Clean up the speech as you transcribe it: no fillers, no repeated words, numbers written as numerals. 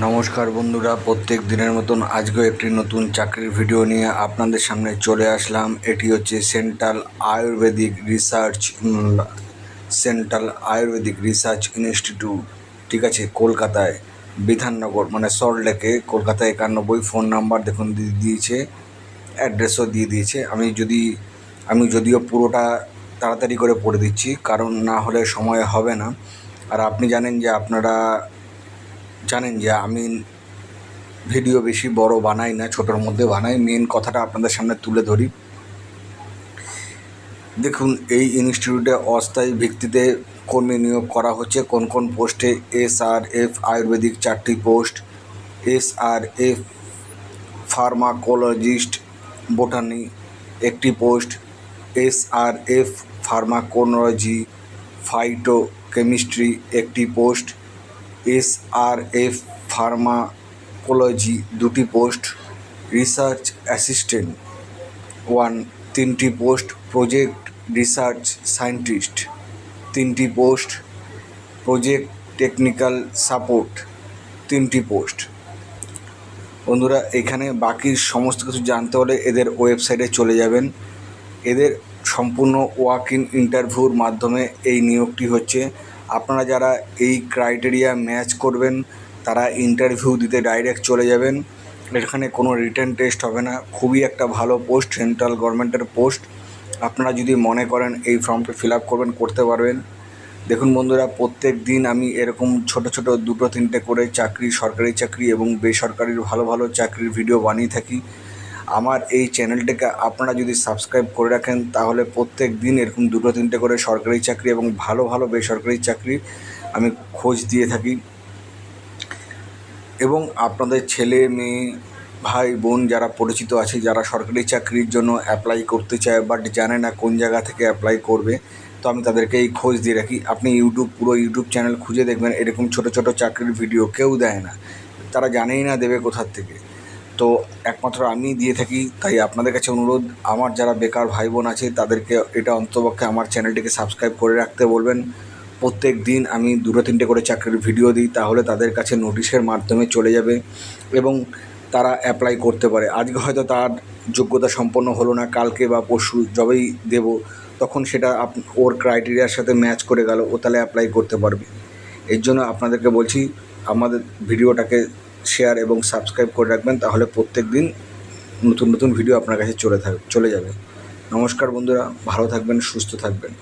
নমস্কার বন্ধুরা, প্রত্যেক দিনের মতন আজকেও একটি নতুন চাকরির ভিডিও নিয়ে আপনাদের সামনে চলে আসলাম। এটি হচ্ছে সেন্ট্রাল আয়ুর্বেদিক রিসার্চ ইনস্টিটিউট, ঠিক আছে, কলকাতায় বিধাননগর মানে সল্টলেকে, কলকাতা 91। ফোন নাম্বার দেখুন দিয়েছে, অ্যাড্রেসও দিয়ে দিয়েছে। আমি যদিও পুরোটা তাড়াতাড়ি করে পড়ে দিচ্ছি, কারণ না হলে সময় হবে না। আর আপনি জানেন যে আমি ভিডিও বেশি বড় বানাই না, ছোটোর মধ্যে বানাই। মেন কথাটা আপনাদের সামনে তুলে ধরি। দেখুন, এই ইনস্টিটিউটে অস্থায়ী ভিত্তিতে কর্মী নিয়োগ করা হচ্ছে। কোন কোন পোস্টে? SRF আয়ুর্বেদিক 4টি পোস্ট, SRF ফার্মাকোলজিস্ট বোটানি 1টি পোস্ট, SRF ফার্মাকোলজি ফাইটোকেমিস্ট্রি 1টি পোস্ট, SRF ফার্মাকোলজি 2টি পোস্ট, রিসার্চ অ্যাসিস্ট্যান্ট 1 3টি পোস্ট, প্রজেক্ট রিসার্চ সায়েন্টিস্ট 3টি পোস্ট, প্রজেক্ট টেকনিক্যাল সাপোর্ট 3টি পোস্ট। বন্ধুরা, এখানে বাকি সমস্ত কিছু জানতে হলে এদের ওয়েবসাইটে চলে যাবেন। এদের সম্পূর্ণ ওয়াক ইন ইন্টারভিউর মাধ্যমে এই নিয়োগটি হচ্ছে। আপনারা যারা এই ক্রাইটেরিয়া ম্যাচ করবেন তারা ইন্টারভিউ দিতে ডাইরেক্ট চলে যাবেন। এখানে কোনো রিটেন টেস্ট হবে না। খুবই একটা ভালো পোস্ট, সেন্ট্রাল গভর্নমেন্টের পোস্ট। আপনারা যদি মনে করেন এই ফর্মটি ফিল আপ করতে পারবেন। দেখুন বন্ধুরা, প্রত্যেক দিন আমি এরকম ছোট ছোট 2-3টে করে চাকরি, সরকারি চাকরি এবং বেসরকারির ভালো ভালো চাকরির ভিডিও বানিয়ে থাকি। আমার এই চ্যানেলটাকে আপনারা যদি সাবস্ক্রাইব করে রাখেন তাহলে প্রত্যেক দিন এরকম 2-3টে করে সরকারি চাকরি এবং ভালো ভালো বেসরকারি চাকরি আমি খোঁজ দিয়ে থাকি। এবং আপনাদের ছেলে মেয়ে ভাই বোন যারা পরিচিত আছে, যারা সরকারি চাকরির জন্য অ্যাপ্লাই করতে চায় বাট জানে না কোন জায়গা থেকে অ্যাপ্লাই করবে, তো আমি তাদেরকে এই খোঁজ দিয়ে রাখি। আপনি পুরো ইউটিউব চ্যানেল খুঁজে দেখবেন, এরকম ছোট ছোট চাকরির ভিডিও কেউ দেয় না, তারা জানেই না দেবে কোথার থেকে। তো একমাত্র আমি দিয়ে থাকি। তাই আপনাদের কাছে অনুরোধ, আমার যারা বেকার ভাই বোন আছে তাদেরকে এটা অন্ততপক্ষে আমার চ্যানেলটিকে সাবস্ক্রাইব করে রাখতে বলবেন। প্রত্যেক দিন আমি 2-3টে করে চাকরির ভিডিও দিই, তাহলে তাদের কাছে নোটিশের মাধ্যমে চলে যাবে এবং তারা অ্যাপ্লাই করতে পারে। আজকে হয়তো তার যোগ্যতা সম্পন্ন হলো না, কালকে বা পরশু যবেই দেব তখন সেটা ওর ক্রাইটেরিয়ার সাথে ম্যাচ করে গেল, ও তাহলে অ্যাপ্লাই করতে পারবে। এর জন্য আপনাদেরকে বলছি, আমাদের ভিডিওটাকে শেয়ার এবং সাবস্ক্রাইব করে রাখবেন, তাহলে প্রত্যেক দিন নতুন নতুন ভিডিও আপনার কাছে চলে যাবে। নমস্কার বন্ধুরা, ভালো থাকবেন, সুস্থ থাকবেন।